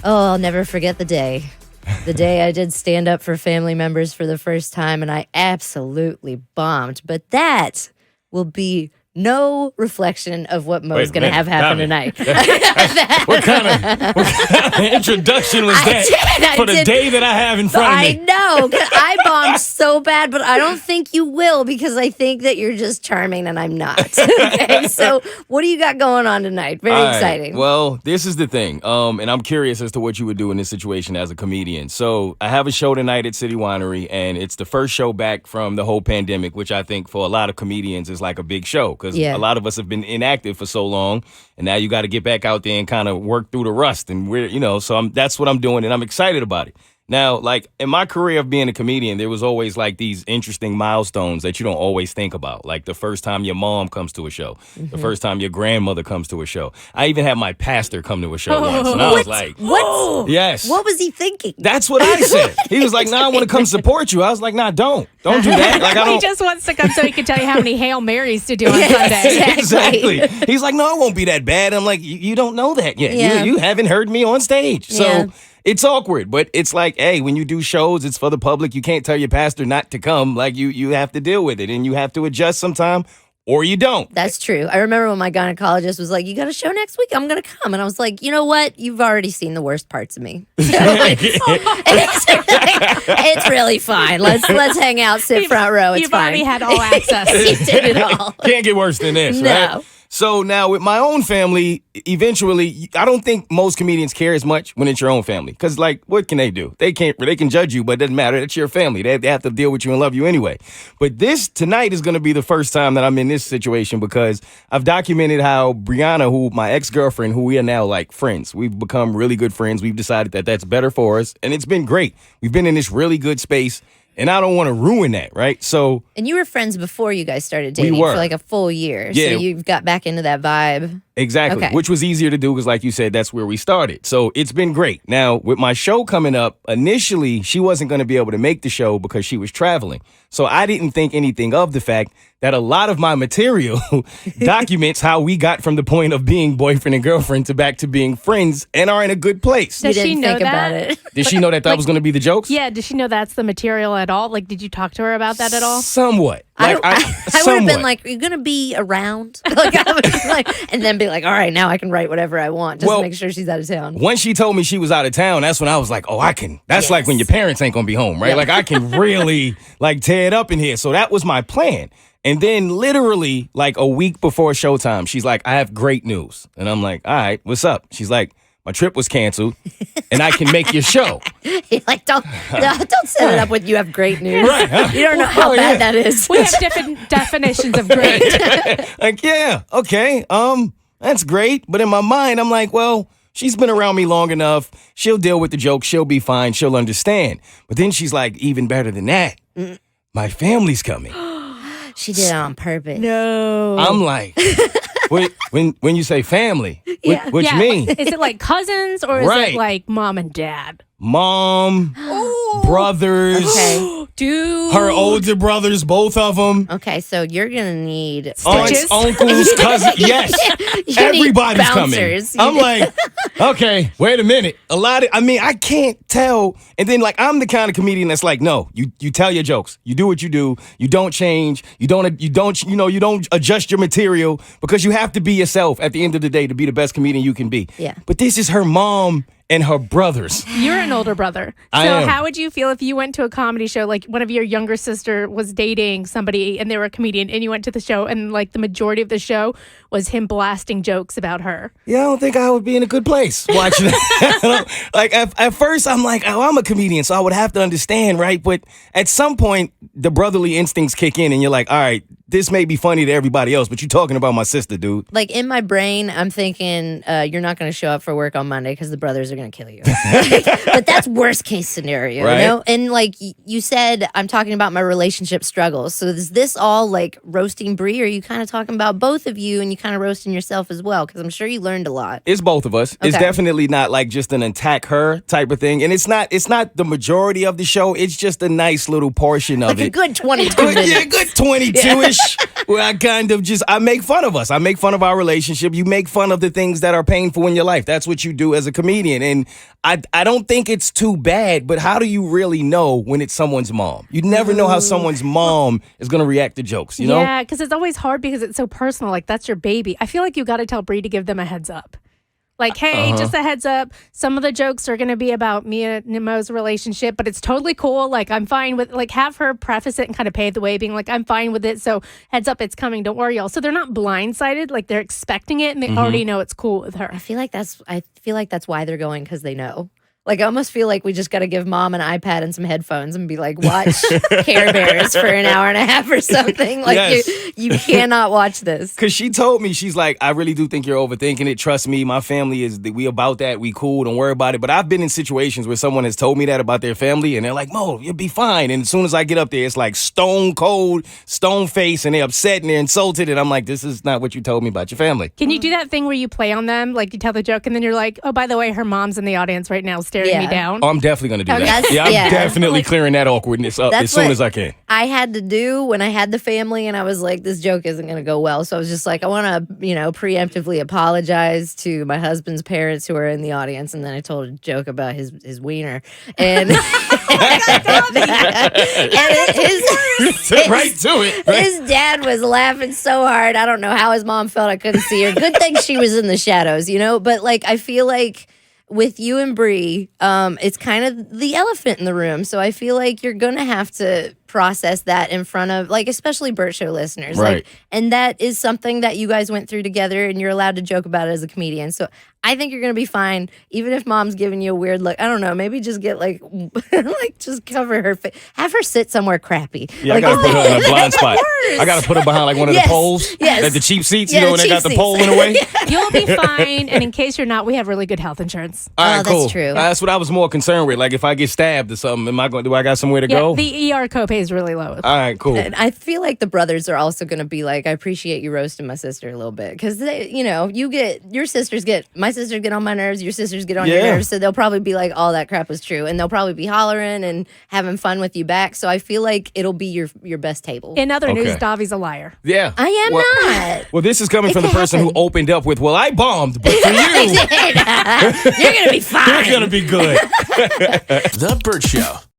Oh, I'll never forget the day. The day I did stand up for family members for the first time, and I absolutely bombed. But that will be no reflection of what Mo's going to have happen tonight. What kind of introduction was that for the day that I have in front of me? I know. I bombed so bad, but I don't think you will because I think that you're just charming and I'm not. Okay, so what do you got going on tonight? Very exciting. Well, this is the thing, and I'm curious as to what you would do in this situation as a comedian. So I have a show tonight at City Winery, and it's the first show back from the whole pandemic, which I think for a lot of comedians is like a big show because a lot of us have been inactive for so long, and now you got to get back out there and kind of work through the rust. And that's what I'm doing, and I'm excited about it. Now, like in my career of being a comedian, there was always like these interesting milestones that you don't always think about. Like the first time your mom comes to a show, the first time your grandmother comes to a show. I even had my pastor come to a show once, and I was like, "What? Yes. What was he thinking?" That's what I said. He was like, "Nah, I want to come support you." I was like, "Nah, don't do that." Like He just wants to come so he can tell you how many Hail Marys to do on Sunday. Exactly. He's like, "No, it won't be that bad." I'm like, "You don't know that yet. Yeah. You haven't heard me on stage." So it's awkward, but it's like, hey, when you do shows, it's for the public. You can't tell your pastor not to come. Like you have to deal with it, and you have to adjust sometime, or you don't. That's true. I remember when my gynecologist was like, "You got a show next week? I'm going to come." And I was like, "You know what? You've already seen the worst parts of me. It's really fine. Let's hang out, sit front row. It's You've fine." already had all access. He did it all. Can't get worse than this, No. right? So now with my own family, eventually, I don't think most comedians care as much when it's your own family. Because, like, what can they do? They can judge you, but it doesn't matter. It's your family. They have to deal with you and love you anyway. But tonight is going to be the first time that I'm in this situation because I've documented how Brianna, my ex-girlfriend, who we are now, like, friends. We've become really good friends. We've decided that that's better for us. And it's been great. We've been in this really good space. And I don't want to ruin that, right? So, and you were friends before you guys started dating for like a full year. Yeah. So you got back into that vibe. Exactly, Okay. Which was easier to do because, like you said, that's where we started. So it's been great. Now, with my show coming up, initially, she wasn't going to be able to make the show because she was traveling. So I didn't think anything of the fact that a lot of my material documents how we got from the point of being boyfriend and girlfriend to back to being friends and are in a good place. Does she know think that? About it. Did she know that was going to be the jokes? Yeah, does she know that's the material at all? Like, did you talk to her about that at all? Somewhat. I would have somewhat. been like, "Are you going to be around?" Like, I would be like, and then be like, "All right, now I can write whatever I want just to make sure she's out of town." Once she told me she was out of town, that's when I was like, "Oh, I can." That's like when your parents ain't gonna be home, right? Yep. Like I can really like tear it up in here. So that was my plan. And then literally like a week before showtime, she's like, "I have great news," and I'm like, "All right, what's up?" She's like, "My trip was canceled, and I can make your show." You're like, don't set it up with "you have great news." Right, huh? You don't know how bad that is. We have different definitions of great. Like, yeah, okay, that's great. But in my mind, I'm like, well, she's been around me long enough. She'll deal with the joke. She'll be fine. She'll understand. But then she's like, even better than that, my family's coming. She did it on purpose. No. I'm like, wait, when you say family, what you mean? Is it like cousins or is Right. it like mom and dad? Mom, brothers, Okay. Dude. her older brothers, both of them. Okay, so you're gonna need Stitches? Aunts, uncles, cousins. Yes, you need everybody's coming. bouncers. I'm like, okay, wait a minute. I can't tell. And then like, I'm the kind of comedian that's like, no, you tell your jokes. You do what you do. You don't change. You don't adjust your material because you have to be yourself at the end of the day to be the best comedian you can be. Yeah. But this is her mom and her brothers. You're an older brother. I So am. how would you feel if you went to a comedy show, like one of your younger sister was dating somebody and they were a comedian and you went to the show and like the majority of the show was him blasting jokes about her? Yeah, I don't think I would be in a good place watching that. Like at first I'm like, oh, I'm a comedian, so I would have to understand, right? But at some point, the brotherly instincts kick in and you're like, all right, this may be funny to everybody else, but you're talking about my sister, dude. Like in my brain, I'm thinking you're not going to show up for work on Monday because the brothers are going to kill you. But that's worst case scenario, Right. you know? And like you said, I'm talking about my relationship struggles. So is this all like roasting Brie, or are you kind of talking about both of you and you kind of roasting yourself as well? Because I'm sure you learned a lot. It's both of us. It's Okay. definitely not like just an attack her type of thing. And it's not the majority of the show. It's just a nice little portion of Like a it. good 22 minutes. Yeah, good 22-ish. sketch where I make fun of us. I make fun of our relationship. You make fun of the things that are painful in your life. That's what you do as a comedian. And I don't think it's too bad, but how do you really know when it's someone's mom? You never know how someone's mom is going to react to jokes, you know? Yeah, because it's always hard because it's so personal. Like, that's your baby. I feel like you got to tell Bree to give them a heads up. Like, hey, just a heads up. Some of the jokes are going to be about me and Nemo's relationship, but it's totally cool. Like, I'm fine with, like, have her preface it and kind of pave the way, being like, I'm fine with it. So heads up, it's coming. Don't worry, y'all. So they're not blindsided. Like, they're expecting it and they already know it's cool with her. I feel like that's why they're going, because they know. Like, I almost feel like we just got to give mom an iPad and some headphones and be like, watch Care Bears for an hour and a half or something. Like, Yes. you cannot watch this. Because she told me, she's like, I really do think you're overthinking it. Trust me, my family we about that. We cool. Don't worry about it. But I've been in situations where someone has told me that about their family, and they're like, Mo, you'll be fine. And as soon as I get up there, it's like stone cold, stone face, and they're upset and they're insulted. And I'm like, this is not what you told me about your family. Can you do that thing where you play on them? Like, you tell the joke and then you're like, oh, by the way, her mom's in the audience right now staring me down. Oh, I'm definitely going to do that. that's- Yeah, I'm yeah. definitely clearing that awkwardness up as soon as I can. I had to do when I had the family, and I was like, this joke isn't going to go well. So I was just like, I want to, preemptively apologize to my husband's parents who are in the audience. And then I told a joke about his wiener. And, and Right to it. Right? his dad was laughing so hard. I don't know how his mom felt. I couldn't see her. Good thing she was in the shadows, But like, I feel like with you and Bree, it's kind of the elephant in the room. So I feel like you're going to have to process that in front of, like, especially Bert Show listeners. Right. Like, and that is something that you guys went through together, and you're allowed to joke about it as a comedian. So I think you're going to be fine, even if mom's giving you a weird look. I don't know. Maybe just get like just cover her face. Have her sit somewhere crappy. Yeah, like, I got to put her in a blind spot. I got to put her behind like one of the poles. Yes. Like the cheap seats, Yeah, when they the got the cheap pole seats. in the way. You'll be fine. And in case you're not, we have really good health insurance. All right, that's cool. true. That's what I was more concerned with. Like, if I get stabbed or something, do I got somewhere to Yeah, go? the ER copay is really low. All right, cool. And I feel like the brothers are also going to be like, I appreciate you roasting my sister a little bit, because they, my sisters get on my nerves, your sisters get on your nerves, so they'll probably be like, all that crap was true, and they'll probably be hollering and having fun with you back. So I feel like it'll be your best table. In other news, Okay. Davi's a liar. Yeah. I am not. Well, this is coming It from the could person who happen. opened up with, well, I bombed, but for you, You're gonna be fine. you're going to be good. The Bert Show.